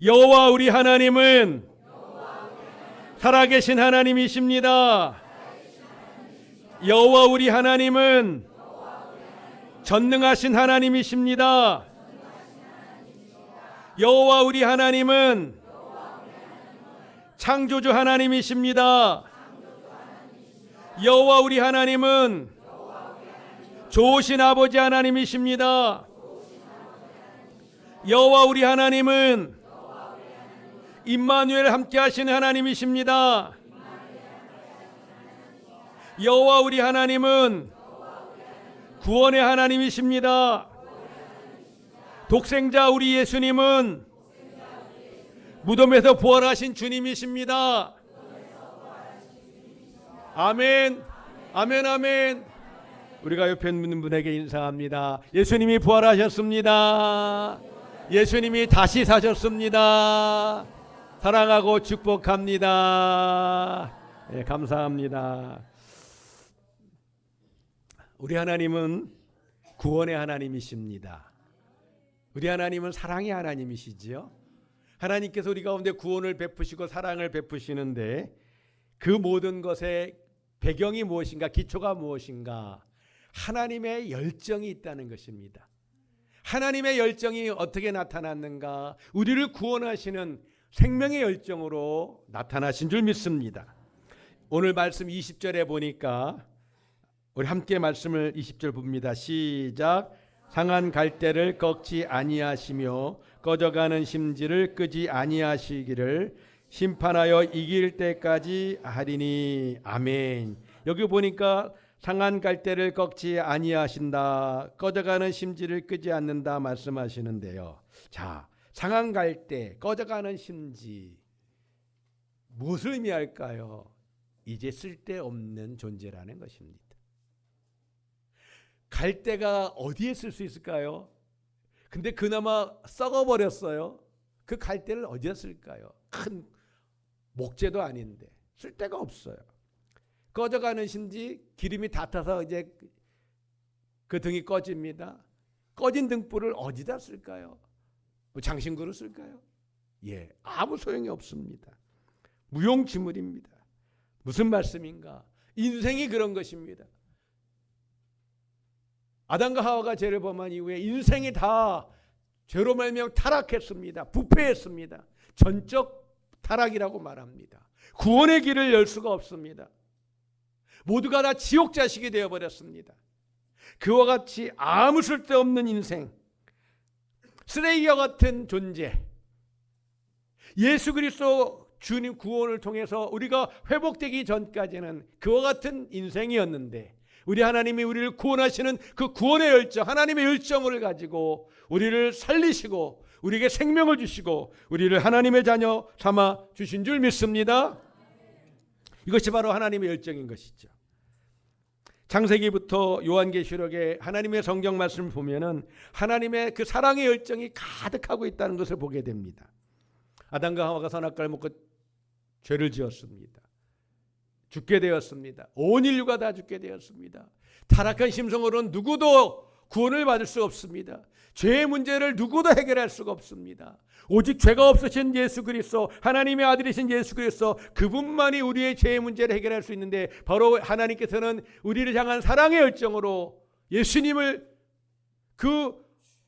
여호와 우리 하나님은 살아계신 하나님이십니다. 여호와 우리 하나님은 전능하신 하나님이십니다. 여호와 우리 하나님은 창조주 하나님이십니다. 여호와 우리 하나님은 좋으신 아버지 하나님이십니다. 여호와 우리 하나님은 임마누엘 함께 하시는 하나님이십니다. 여호와 우리 하나님은 구원의 하나님이십니다. 독생자 우리 예수님은 무덤에서 부활하신 주님이십니다. 아멘, 아멘, 아멘. 우리가 옆에 있는 분에게 인사합니다. 예수님이 부활하셨습니다. 예수님이 다시 사셨습니다. 사랑하고 축복합니다. 네, 감사합니다. 우리 하나님은 구원의 하나님이십니다. 우리 하나님은 사랑의 하나님이시지요. 하나님께서 우리 가운데 구원을 베푸시고 사랑을 베푸시는데 그 모든 것의 배경이 무엇인가, 기초가 무엇인가? 하나님의 열정이 있다는 것입니다. 하나님의 열정이 어떻게 나타났는가? 우리를 구원하시는 생명의 열정으로 나타나신 줄 믿습니다. 오늘 말씀 20절에 보니까 우리 함께 말씀을 20절 봅니다. 시작. 상한 갈대를 꺾지 아니하시며 꺼져가는 심지를 끄지 아니하시기를 심판하여 이길 때까지 하리니. 아멘. 여기 보니까 상한 갈대를 꺾지 아니하신다, 꺼져가는 심지를 끄지 않는다 말씀하시는데요. 자, 상한 갈대, 꺼져가는 심지, 무엇을 의미할까요? 이제 쓸데없는 존재라는 것입니다. 갈대가 어디에 쓸 수 있을까요? 근데 그나마 썩어버렸어요. 그 갈대를 어디에 쓸까요? 큰 목재도 아닌데 쓸데가 없어요. 꺼져가는 심지, 기름이 다 타서 이제 그 등이 꺼집니다. 꺼진 등불을 어디다 쓸까요? 뭐 장신구로 쓸까요? 예, 아무 소용이 없습니다. 무용지물입니다. 무슨 말씀인가? 인생이 그런 것입니다. 아담과 하와가 죄를 범한 이후에 인생이 다 죄로 말미암아 타락했습니다. 부패했습니다. 전적 타락이라고 말합니다. 구원의 길을 열 수가 없습니다. 모두가 다 지옥 자식이 되어버렸습니다. 그와 같이 아무 쓸데없는 인생, 쓰레기와 같은 존재, 예수 그리스도 주님 구원을 통해서 우리가 회복되기 전까지는 그와 같은 인생이었는데, 우리 하나님이 우리를 구원하시는 그 구원의 열정, 하나님의 열정을 가지고 우리를 살리시고 우리에게 생명을 주시고 우리를 하나님의 자녀 삼아 주신 줄 믿습니다. 이것이 바로 하나님의 열정인 것이죠. 창세기부터 요한계시록에 하나님의 성경 말씀을 보면은 하나님의 그 사랑의 열정이 가득하고 있다는 것을 보게 됩니다. 아담과 하와가 선악과를 먹고 죄를 지었습니다. 죽게 되었습니다. 온 인류가 다 죽게 되었습니다. 타락한 심성으로는 누구도 구원을 받을 수 없습니다. 죄의 문제를 누구도 해결할 수가 없습니다. 오직 죄가 없으신 예수 그리스도, 하나님의 아들이신 예수 그리스도, 그분만이 우리의 죄의 문제를 해결할 수 있는데, 바로 하나님께서는 우리를 향한 사랑의 열정으로 예수님을 그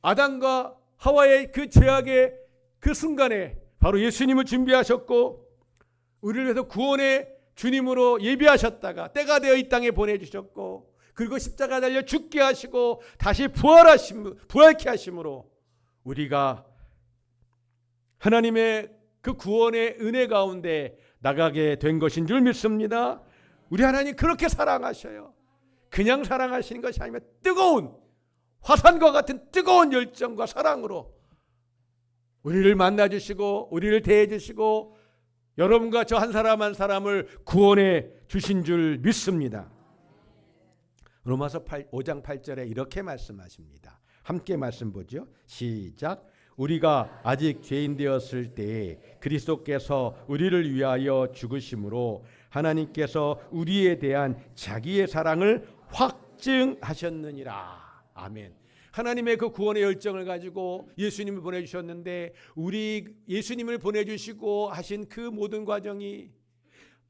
아담과 하와의 그 죄악의 그 순간에 바로 예수님을 준비하셨고 우리를 위해서 구원의 주님으로 예비하셨다가 때가 되어 이 땅에 보내주셨고, 그리고 십자가 달려 죽게 하시고 다시 부활케 하심으로 우리가 하나님의 그 구원의 은혜 가운데 나가게 된 것인 줄 믿습니다. 우리 하나님 그렇게 사랑하셔요. 그냥 사랑하시는 것이 아니라 뜨거운 화산과 같은 뜨거운 열정과 사랑으로 우리를 만나주시고 우리를 대해주시고 여러분과 저 한 사람 한 사람을 구원해 주신 줄 믿습니다. 로마서 5장 8절에 이렇게 말씀하십니다. 함께 말씀 보죠. 시작. 우리가 아직 죄인 되었을 때에 그리스도께서 우리를 위하여 죽으심으로 하나님께서 우리에 대한 자기의 사랑을 확증하셨느니라. 아멘. 하나님의 그 구원의 열정을 가지고 예수님을 보내주셨는데 우리 예수님을 보내주시고 하신 그 모든 과정이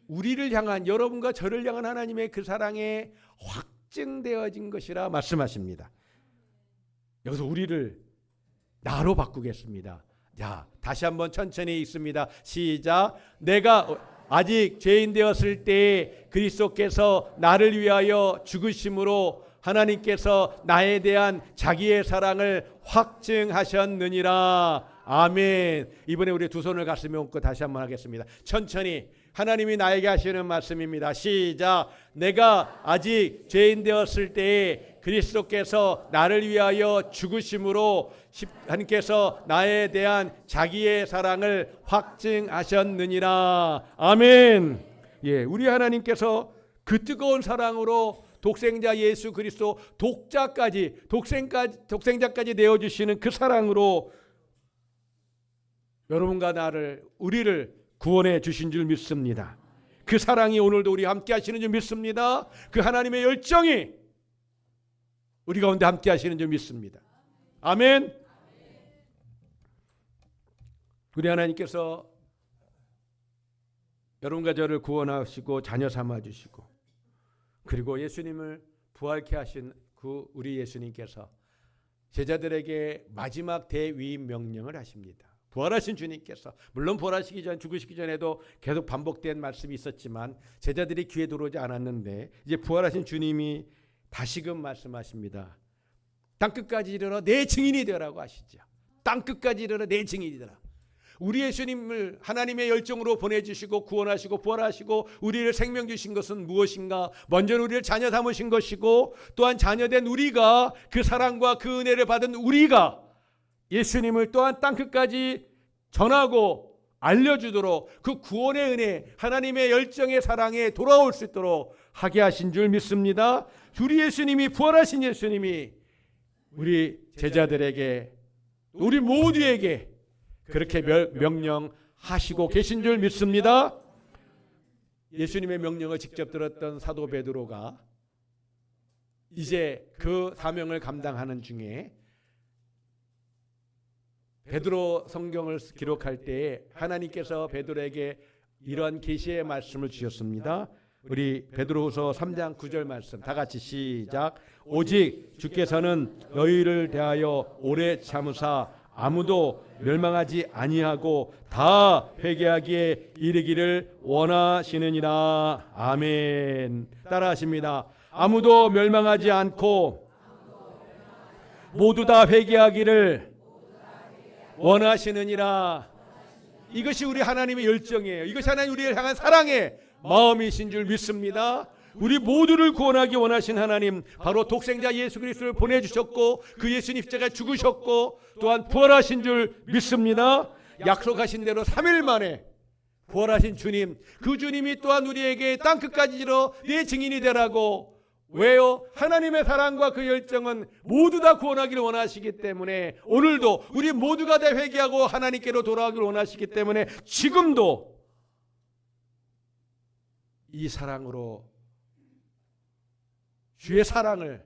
우리를 향한 여러분과 저를 향한 하나님의 그 사랑에 확증되어진 것이라 말씀하십니다. 여기서 우리를 나로 바꾸겠습니다. 자, 다시 한번 천천히 읽습니다. 시작. 내가 아직 죄인 되었을 때 그리스도께서 나를 위하여 죽으심으로 하나님께서 나에 대한 자기의 사랑을 확증하셨느니라. 아멘. 이번에 우리 두 손을 가슴에 얹고 다시 한번 하겠습니다. 천천히 하나님이 나에게 하시는 말씀입니다. 시작. 내가 아직 죄인 되었을 때에 그리스도께서 나를 위하여 죽으심으로 하나님께서 나에 대한 자기의 사랑을 확증하셨느니라. 아멘. 예, 우리 하나님께서 그 뜨거운 사랑으로 독생자 예수 그리스도 독생자까지 내어주시는 그 사랑으로 여러분과 나를 우리를 구원해 주신 줄 믿습니다. 그 사랑이 오늘도 우리 함께 하시는 줄 믿습니다. 그 하나님의 열정이 우리 가운데 함께 하시는 줄 믿습니다. 아멘. 우리 하나님께서 여러분과 저를 구원하시고 자녀 삼아 주시고 그리고 예수님을 부활케 하신 그 우리 예수님께서 제자들에게 마지막 대위임 명령을 하십니다. 부활하신 주님께서 물론 부활하시기 전 죽으시기 전에도 계속 반복된 말씀이 있었지만 제자들이 귀에 들어오지 않았는데 이제 부활하신 주님이 다시금 말씀하십니다. 땅끝까지 이르러 내 증인이 되라고 하시죠. 땅끝까지 이르러 내 증인이 되라. 우리 예수님을 하나님의 열정으로 보내주시고 구원하시고 부활하시고 우리를 생명 주신 것은 무엇인가? 먼저 우리를 자녀 삼으신 것이고 또한 자녀된 우리가 그 사랑과 그 은혜를 받은 우리가 예수님을 또한 땅끝까지 전하고 알려주도록 그 구원의 은혜 하나님의 열정의 사랑에 돌아올 수 있도록 하게 하신 줄 믿습니다. 우리 예수님이 부활하신 예수님이 우리 제자들에게 우리 모두에게 그렇게 명령하시고 계신 줄 믿습니다. 예수님의 명령을 직접 들었던 사도 베드로가 이제 그 사명을 감당하는 중에 베드로 성경을 기록할 때에 하나님께서 베드로에게 이러한 계시의 말씀을 주셨습니다. 우리 베드로후서 3장 9절 말씀 다 같이 시작. 오직 주께서는 너희를 대하여 오래 참으사 아무도 멸망하지 아니하고 다 회개하기에 이르기를 원하시느니라. 아멘. 따라하십니다. 아무도 멸망하지 않고 모두 다 회개하기를 원하시느니라. 이것이 우리 하나님의 열정이에요. 이것이 하나님 우리를 향한 사랑의 마음이신 줄 믿습니다. 우리 모두를 구원하기 원하신 하나님, 바로 독생자 예수 그리스도를 보내주셨고 그 예수님 십자가에 죽으셨고 또한 부활하신 줄 믿습니다. 약속하신 대로 3일 만에 부활하신 주님, 그 주님이 또한 우리에게 땅끝까지 이르러 내 증인이 되라고. 왜요? 하나님의 사랑과 그 열정은 모두 다 구원하기를 원하시기 때문에 오늘도 우리 모두가 다 회개하고 하나님께로 돌아가기를 원하시기 때문에 지금도 이 사랑으로 주의 사랑을,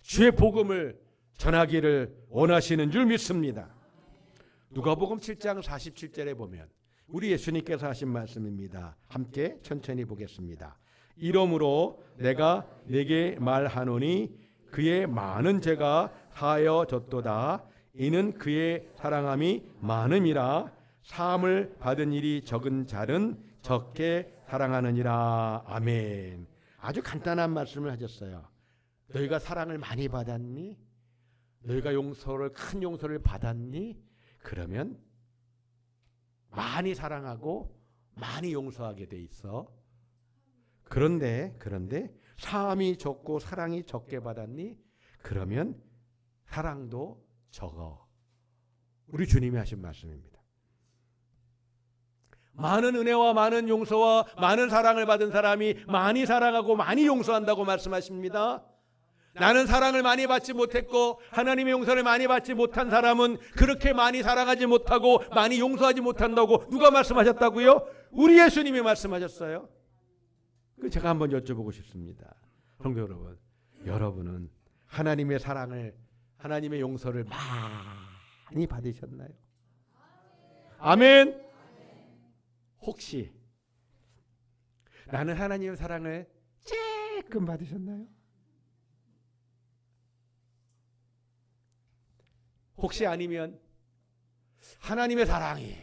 주의 복음을 전하기를 원하시는 줄 믿습니다. 누가복음 7장 47절에 보면 우리 예수님께서 하신 말씀입니다. 함께 천천히 보겠습니다. 이러므로 내가 네게 말하노니 그의 많은 죄가 사하여졌도다. 이는 그의 사랑함이 많음이라. 사함을 받은 일이 적은 자는 적게 사랑하느니라. 아멘. 아주 간단한 말씀을 하셨어요. 너희가 사랑을 많이 받았니? 너희가 큰 용서를 받았니? 그러면 많이 사랑하고 많이 용서하게 돼 있어. 그런데 사함이 적고 사랑이 적게 받았니? 그러면 사랑도 적어. 우리 주님이 하신 말씀입니다. 많은 은혜와 많은 용서와 많은 사랑을 받은 사람이 많이 사랑하고 많이 용서한다고 말씀하십니다. 나는 사랑을 많이 받지 못했고 하나님의 용서를 많이 받지 못한 사람은 그렇게 많이 사랑하지 못하고 많이 용서하지 못한다고 누가 말씀하셨다고요? 우리 예수님이 말씀하셨어요. 제가 한번 여쭤보고 싶습니다. 성도 여러분, 여러분은 하나님의 사랑을 하나님의 용서를 많이 받으셨나요? 아멘. 혹시 나는 하나님의 사랑을 조금 받으셨나요? 혹시 아니면 하나님의 사랑이,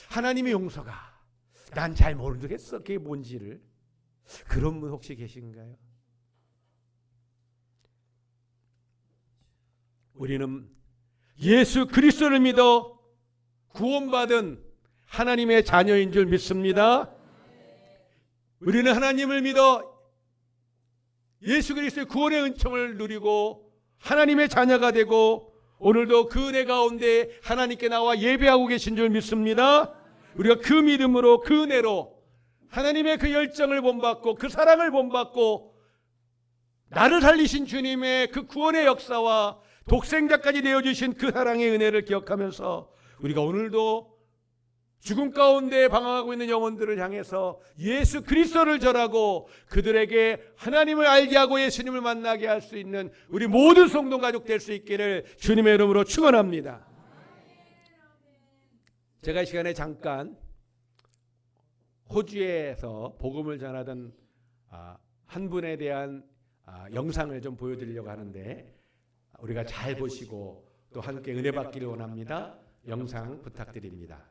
하나님의 용서가 난 잘 모르겠어 그게 뭔지를, 그런 분 혹시 계신가요? 우리는 예수 그리스도를 믿어 구원받은 하나님의 자녀인 줄 믿습니다. 우리는 하나님을 믿어 예수 그리스도의 구원의 은총을 누리고 하나님의 자녀가 되고 오늘도 그 은혜 가운데 하나님께 나와 예배하고 계신 줄 믿습니다. 우리가 그 믿음으로 그 은혜로 하나님의 그 열정을 본받고 그 사랑을 본받고 나를 살리신 주님의 그 구원의 역사와 독생자까지 되어주신 그 사랑의 은혜를 기억하면서 우리가 오늘도 죽음 가운데 방황하고 있는 영혼들을 향해서 예수 그리스도를 전하고 그들에게 하나님을 알게 하고 예수님을 만나게 할 수 있는 우리 모든 성도 가족 될 수 있기를 주님의 이름으로 축원합니다. 제가 이 시간에 잠깐 호주에서 복음을 전하던 한 분에 대한 영상을 좀 보여드리려고 하는데 우리가 잘 보시고 또 함께 은혜 받기를 원합니다. 영상 부탁드립니다.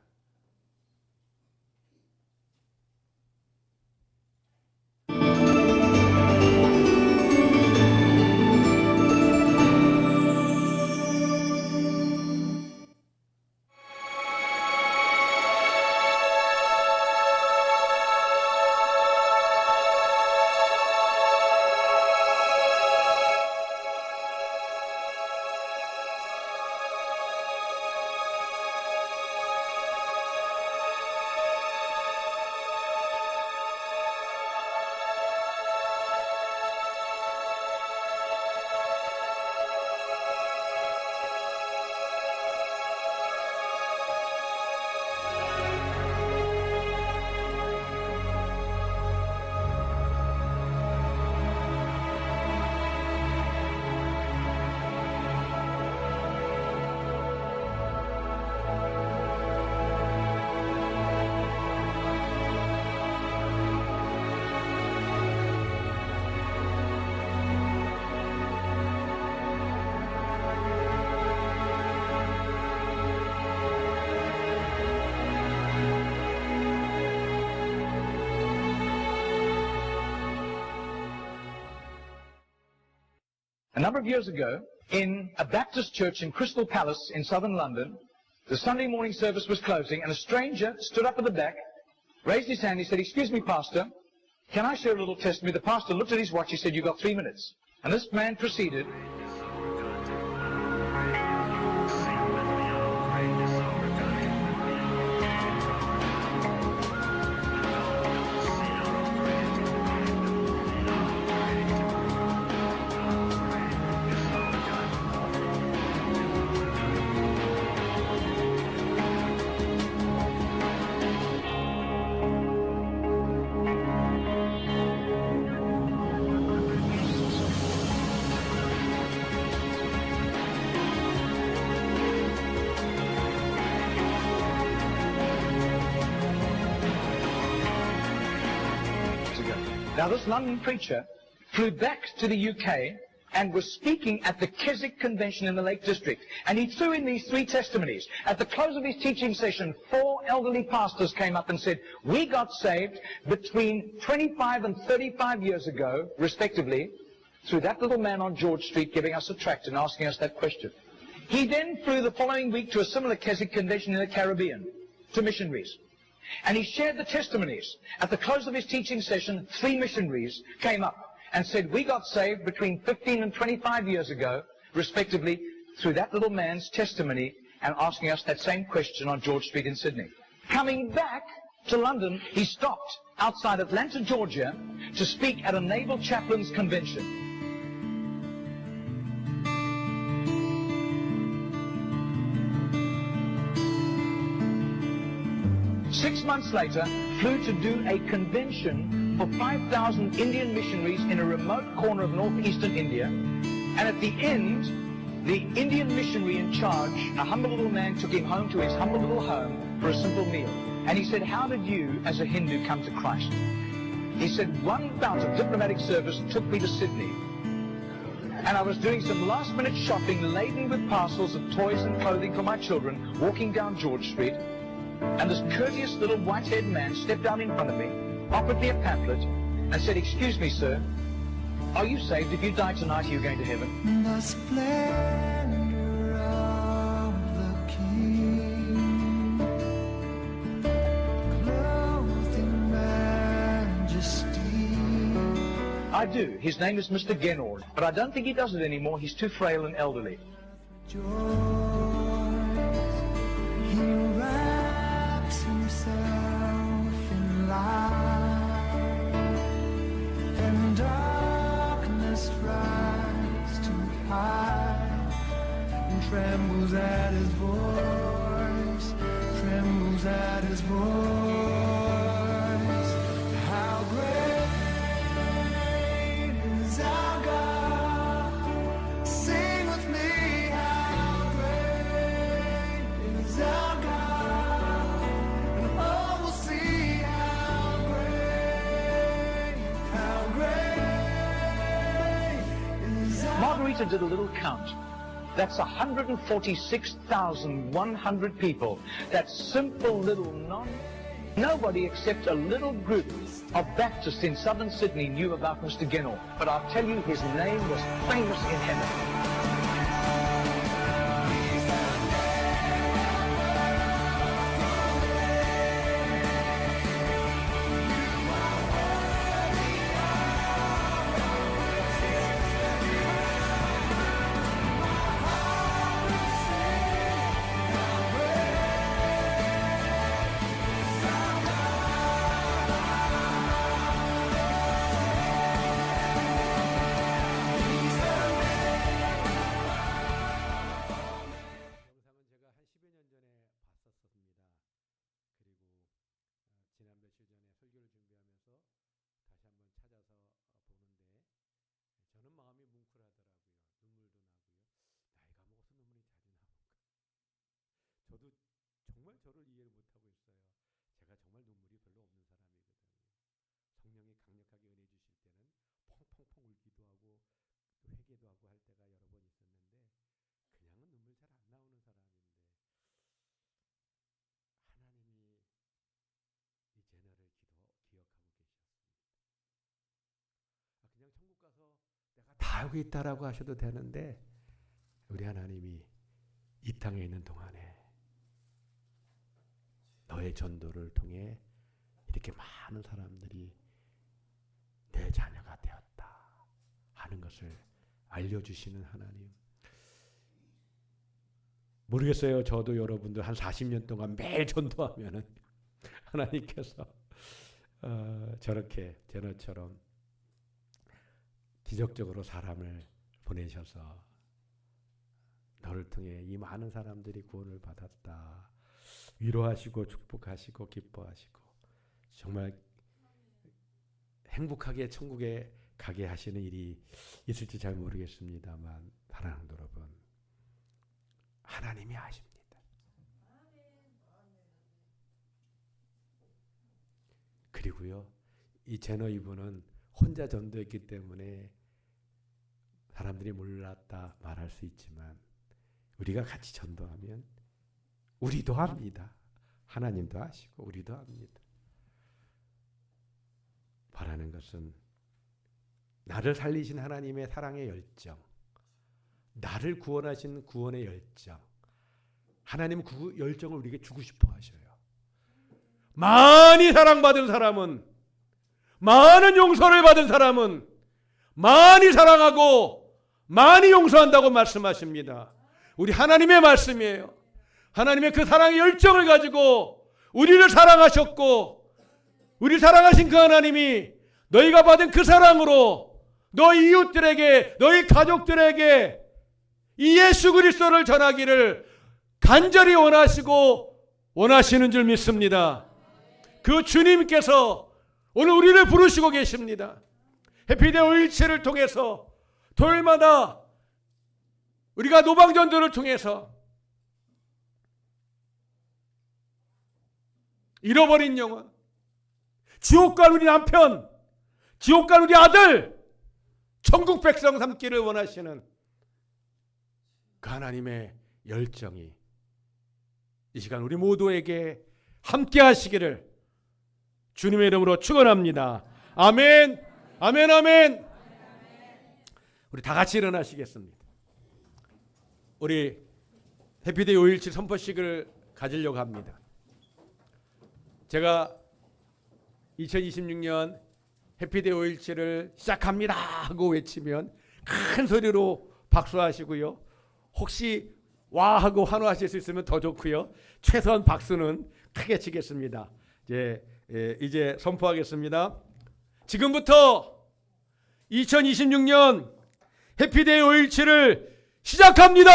A number of years ago, in a Baptist church in Crystal Palace in southern London, the Sunday morning service was closing, and a stranger stood up at the back, raised his hand, he said, "Excuse me, Pastor, can I share a little testimony?" The pastor looked at his watch, he said, "You've got 3 minutes." And this man proceeded. Now, this London preacher flew back to the UK and was speaking at the Keswick Convention in the Lake District. And he threw in these 3 testimonies. At the close of his teaching session, 4 elderly pastors came up and said, "We got saved between 25 and 35 years ago, respectively, through that little man on George Street giving us a tract and asking us that question." He then flew the following week to a similar Keswick Convention in the Caribbean, to missionaries. And he shared the testimonies. At the close of his teaching session, 3 missionaries came up and said, "We got saved between 15 and 25 years ago, respectively, through that little man's testimony and asking us that same question on George Street in Sydney." Coming back to London, he stopped outside Atlanta, Georgia, to speak at a Naval Chaplains Convention. 6 months later, flew to do a convention for 5,000 Indian missionaries in a remote corner of northeastern India. And at the end the Indian missionary in charge, a humble little man, took him home to his humble little home for a simple meal. And he said, how did you, as a Hindu, come to Christ? He said, one bout of diplomatic service took me to Sydney. And I was doing some last-minute shopping laden with parcels of toys and clothing for my children, walking down George Street. And this courteous little white-haired man stepped down in front of me, offered me a pamphlet, and said, excuse me, sir, are you saved? If you die tonight, are you going to heaven? The splendor of the King, clothed in majesty. I do. His name is Mr. Genord, but I don't think he does it anymore. He's too frail and elderly. Joy, he wraps himself in light, and darkness rise to hide, and trembles at his voice, trembles at his voice. How great is our God? Sing with me, how great is our God? And all will see how great is our Margarita did a little count. That's 146,100 people. That simple little nobody except a little group of Baptists in southern Sydney knew about Mr. Genord. But I'll tell you, his name was famous in heaven. 영상은 제가 한 10여 년 전에 봤었습니다. 그리고 지난 며칠 전에 설교를 준비하면서 다시 한번 찾아서 보는데 저는 마음이 뭉클하더라고요. 눈물도 나고요. 나이가 먹어서 눈물이 자주 나올까? 저도 정말 저를 이해를 못하고 있어요. 제가 정말 눈물이 별로 없는 사람이거든요. 성령이 강력하게 은혜 주실 때는 펑펑펑 울기도 하고 또 회개도 하고 할 때가 여러 번 있었는데 그냥은 눈물 잘 안 나오는 사람인데 하나님이 이 제너를 기억하고 계셨습니다. 그냥 천국 가서 내가 다 알고 있다라고 하셔도 되는데 우리 하나님이 이 땅에 있는 동안에 너의 전도를 통해 이렇게 많은 사람들이 내 자녀가 되었다 하는 것을 알려주시는 하나님. 모르겠어요. 저도 여러분들 한 40년 동안 매일 전도하면은 하나님께서 저렇게 제너처럼 기적적으로 사람을 보내셔서 너를 통해 이 많은 사람들이 구원을 받았다. 위로하시고 축복하시고 기뻐하시고 정말 행복하게 천국에 가게 하시는 일이 있을지 잘 모르겠습니다만 사랑하는 여러분, 하나님이 아십니다. 그리고요, 이 제너 이분은 혼자 전도했기 때문에 사람들이 몰랐다 말할 수 있지만 우리가 같이 전도하면 우리도 합니다. 하나님도 아시고 우리도 합니다. 바라는 것은 나를 살리신 하나님의 사랑의 열정, 나를 구원하신 구원의 열정, 하나님은 그 열정을 우리에게 주고 싶어 하셔요. 많이 사랑받은 사람은, 많은 용서를 받은 사람은 많이 사랑하고 많이 용서한다고 말씀하십니다. 우리 하나님의 말씀이에요. 하나님의 그 사랑의 열정을 가지고 우리를 사랑하셨고, 우리 사랑하신 그 하나님이 너희가 받은 그 사랑으로 너희 이웃들에게, 너희 가족들에게 이 예수 그리스도를 전하기를 간절히 원하시는 줄 믿습니다. 그 주님께서 오늘 우리를 부르시고 계십니다. 해피데이 5.17을 통해서 토요일마다 우리가 노방전도를 통해서 잃어버린 영혼, 지옥 갈 우리 남편, 지옥 갈 우리 아들, 천국 백성 삼기를 원하시는 그 하나님의 열정이 이 시간 우리 모두에게 함께 하시기를 주님의 이름으로 축원합니다. 아멘, 아멘, 아멘. 우리 다 같이 일어나시겠습니다. 우리 해피데이 5.17 선포식을 가지려고 합니다. 제가 2026년 해피데이 5.17을 시작합니다 하고 외치면 큰 소리로 박수하시고요. 혹시 와 하고 환호하실 수 있으면 더 좋고요. 최소한 박수는 크게 치겠습니다. 이제 선포하겠습니다. 지금부터 2026년 해피데이 5.17을 시작합니다.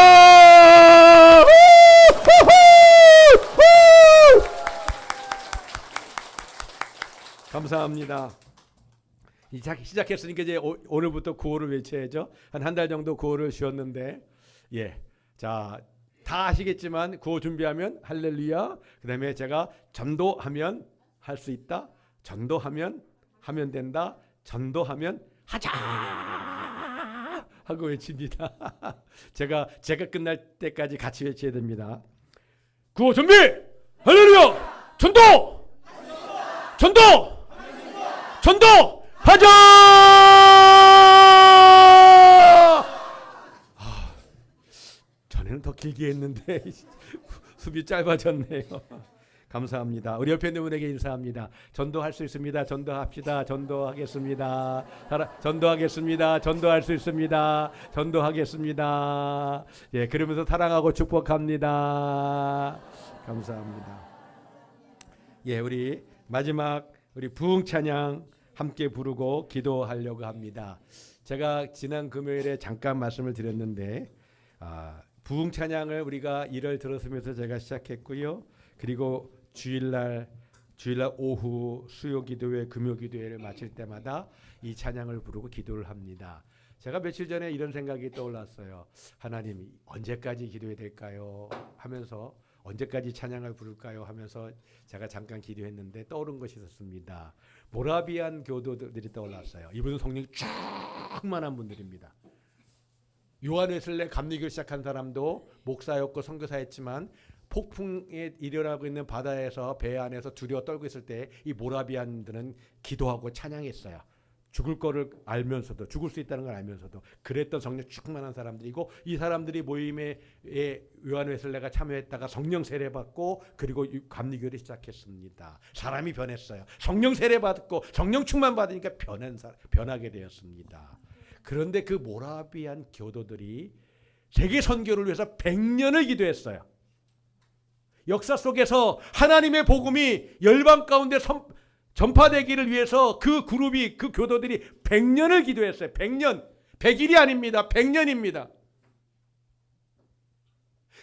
감사합니다. 시작했으니까 이제 오늘부터 구호를 외쳐야죠. 한 달 정도 구호를 쉬었는데, 자, 다 아시겠지만 구호 준비하면 할렐루야. 그다음에 제가 전도하면 할 수 있다. 전도하면 하면 된다. 전도하면 하자 하고 외칩니다. 제가 끝날 때까지 같이 외쳐야 됩니다. 구호 준비. 할렐루야. 전도. 하자. 전에는 더 길게 했는데 수비 짧아졌네요. 감사합니다. 우리 옆에 있는 분에게 인사합니다. 전도할 수 있습니다. 전도합시다. 전도하겠습니다. 전도하겠습니다. 전도할 수 있습니다. 전도하겠습니다. 그러면서 사랑하고 축복합니다. 감사합니다. 우리 마지막 우리 부흥 찬양 함께 부르고 기도하려고 합니다. 제가 지난 금요일에 잠깐 말씀을 드렸는데 부흥 찬양을 우리가 1월 들었으면서 제가 시작했고요. 그리고 주일날 오후 수요 기도회, 금요 기도회를 마칠 때마다 이 찬양을 부르고 기도를 합니다. 제가 며칠 전에 이런 생각이 떠올랐어요. 하나님, 언제까지 기도해야 될까요? 하면서 언제까지 찬양을 부를까요? 하면서 제가 잠깐 기도했는데 떠오른 것이 있었습니다. 모라비안 교도들이 떠올랐어요. 이분은 성령이 충만한 분들입니다. 요한 웨슬레 감리교를 시작한 사람도 목사였고 선교사였지만 폭풍에 일어나고 있는 바다에서 배 안에서 두려워 떨고 있을 때 이 모라비안들은 기도하고 찬양했어요. 죽을 거를 알면서도, 죽을 수 있다는 걸 알면서도 그랬던 성령 충만한 사람들이고, 이 사람들이 모임에 요한 웨슬레가 참여했다가 성령 세례 받고 그리고 감리교를 시작했습니다. 사람이 변했어요. 성령 세례 받고 성령 충만 받으니까 변하게 되었습니다. 그런데 그 모라비안 교도들이 세계 선교를 위해서 100년을 기도했어요. 역사 속에서 하나님의 복음이 열방 가운데 전파되기를 위해서 그 그룹이, 그 교도들이 100년을 기도했어요. 100년. 100일이 아닙니다. 100년입니다.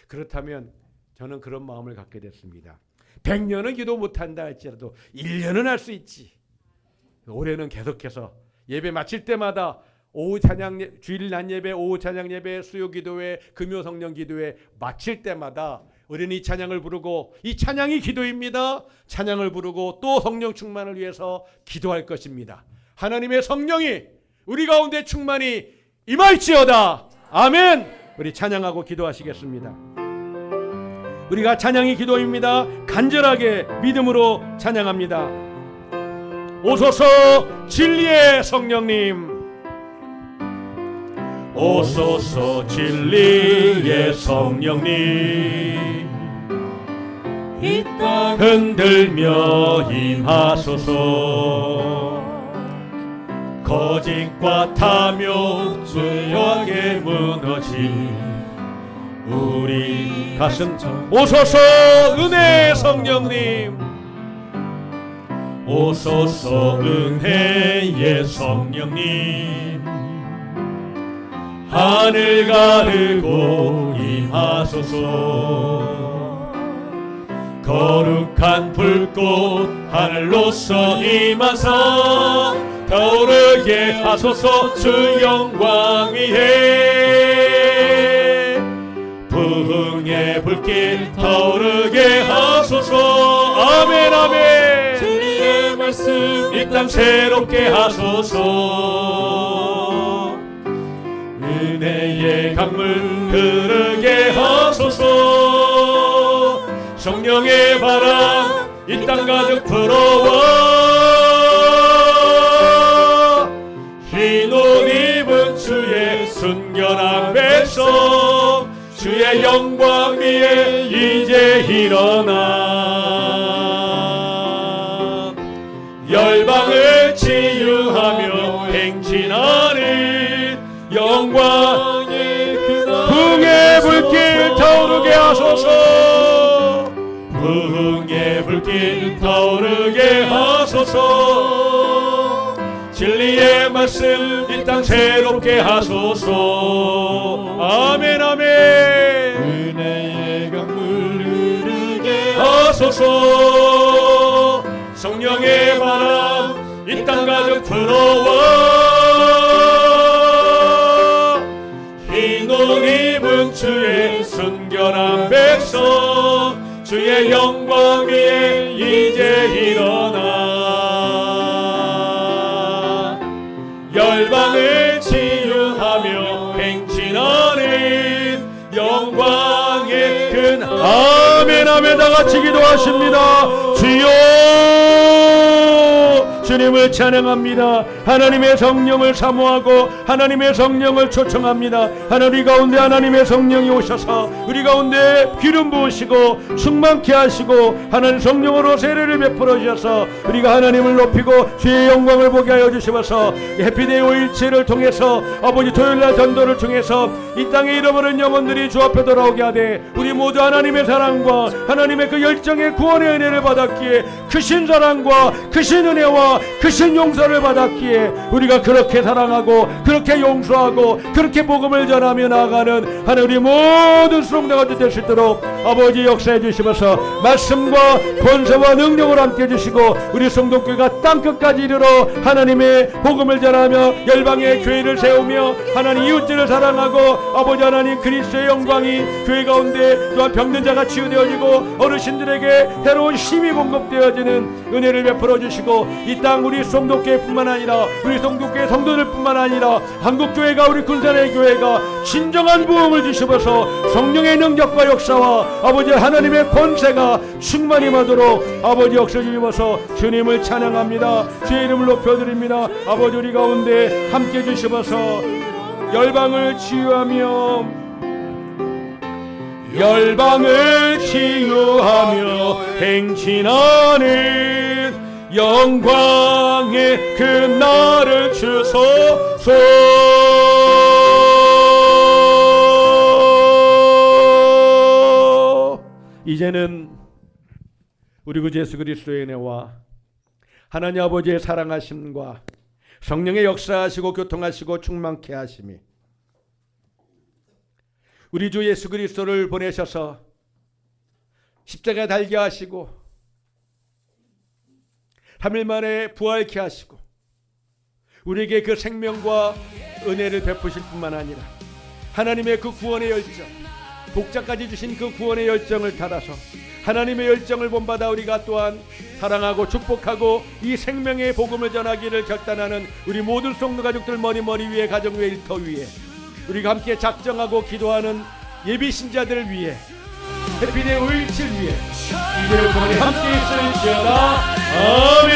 그렇다면 저는 그런 마음을 갖게 됐습니다. 100년은 기도 못한다 할지라도 1년은 할 수 있지. 올해는 계속해서 예배 마칠 때마다 오후 찬양, 주일 낮 예배, 오후 찬양 예배, 수요 기도회, 금요 성령 기도회 마칠 때마다 우리는 이 찬양을 부르고, 이 찬양이 기도입니다. 찬양을 부르고 또 성령 충만을 위해서 기도할 것입니다. 하나님의 성령이 우리 가운데 충만히 임할지어다. 아멘. 우리 찬양하고 기도하시겠습니다. 우리가 찬양이 기도입니다. 간절하게 믿음으로 찬양합니다. 오소서 진리의 성령님, 오소서 진리의 성령님, 이 땅 흔들며 임하소서. 거짓과 탐욕 죄악에 무너진 우리 가슴, 오소서 은혜의 성령님, 오소서 은혜의 성령님, 하늘 가르고 임하소서. 거룩한 불꽃 하늘로서 임하사 타오르게 하소서. 주 영광 위에 부흥의 불길 타오르게 하소서. 아멘 아멘. 진리의 말씀 이 땅 새롭게 하소서. 은혜의 강물 흐르게 하소서. 성령의 바람 이 땅 가득 불어와. 흰 옷 입은 주의 순결한 백성 주의 영광 위에 이제 일어나. 열방을 치유하며 행진하는 영광의 그날 부흥의 불길 타오르게 하소서. 부흥의 불길 타오르게 하소서. 진리의 말씀 이 땅 새롭게 하소서. 아멘 아멘. 은혜의 강물 흐르게 하소서. 성령의 바람 이 땅 가득 불어와. 흰 옷 입은 주의 순결한 백성 주의 영광 위에 이제 일어나. 열방을 치유하며 행진하는 영광의 그날. 아멘 아멘. 다 같이 기도하십니다. 주여 주님을 찬양합니다. 하나님의 성령을 사모하고 하나님의 성령을 초청합니다. 하나님 가운데 하나님의 성령이 오셔서 우리 가운데 기름 부으시고 충만케 하시고 하나님 성령으로 세례를 베풀어 주셔서 우리가 하나님을 높이고 주의 영광을 보게 하여 주시면서 해피데이 5일체를 통해서 아버지 토요일날 전도를 통해서 이 땅에 잃어버린 영혼들이 주 앞에 돌아오게 하되 우리 모두 하나님의 사랑과 하나님의 그 열정의 구원의 은혜를 받았기에 크신 사랑과 크신 은혜와 크신 용서를 받았기에 우리가 그렇게 사랑하고 그렇게 용서하고 그렇게 복음을 전하며 나아가는 하나님 우리 모든 수종자가 될 수 있도록 아버지 역사해 주시면서 말씀과 권세와 능력을 함께 해주시고 우리 성도교회가 땅끝까지 이르러 하나님의 복음을 전하며 열방의 교회를 세우며 하나님 이웃들을 사랑하고 아버지 하나님 그리스도의 영광이 교회 가운데 또한 병든 자가 치유되어지고 어르신들에게 새로운 힘이 공급되어지는 은혜를 베풀어 주시고 이 땅 우리 성도교회뿐만 아니라 우리 성도교회 성도들뿐만 아니라 한국교회가 우리 군산의 교회가 진정한 부흥을 주시면서 성령의 능력과 역사와 아버지 하나님의 권세가 충만히 임하도록 아버지 역사 주시면서 주님을 찬양합니다. 주의 이름을 높여드립니다. 아버지 우리 가운데 함께 주시면서 열방을 치유하며 열방을 치유하며 행진하는 영광의 그날을 주소서. 이제는 우리 구 예수 그리스도의 은혜와 하나님 아버지의 사랑하심과 성령의 역사하시고 교통하시고 충만케 하심이 우리 주 예수 그리스도를 보내셔서 십자가에 달게 하시고 3일 만에 부활케 하시고 우리에게 그 생명과 은혜를 베푸실 뿐만 아니라 하나님의 그 구원의 열정 독자까지 주신 그 구원의 열정을 따라서 하나님의 열정을 본받아 우리가 또한 사랑하고 축복하고 이 생명의 복음을 전하기를 결단하는 우리 모든 성도 가족들 머리 위에 가정 위에 일터 위에 우리가 함께 작정하고 기도하는 예비 신자들을 위해 해피데이 5.17 위해 이들을 통해 함께 있을지어다. 아멘.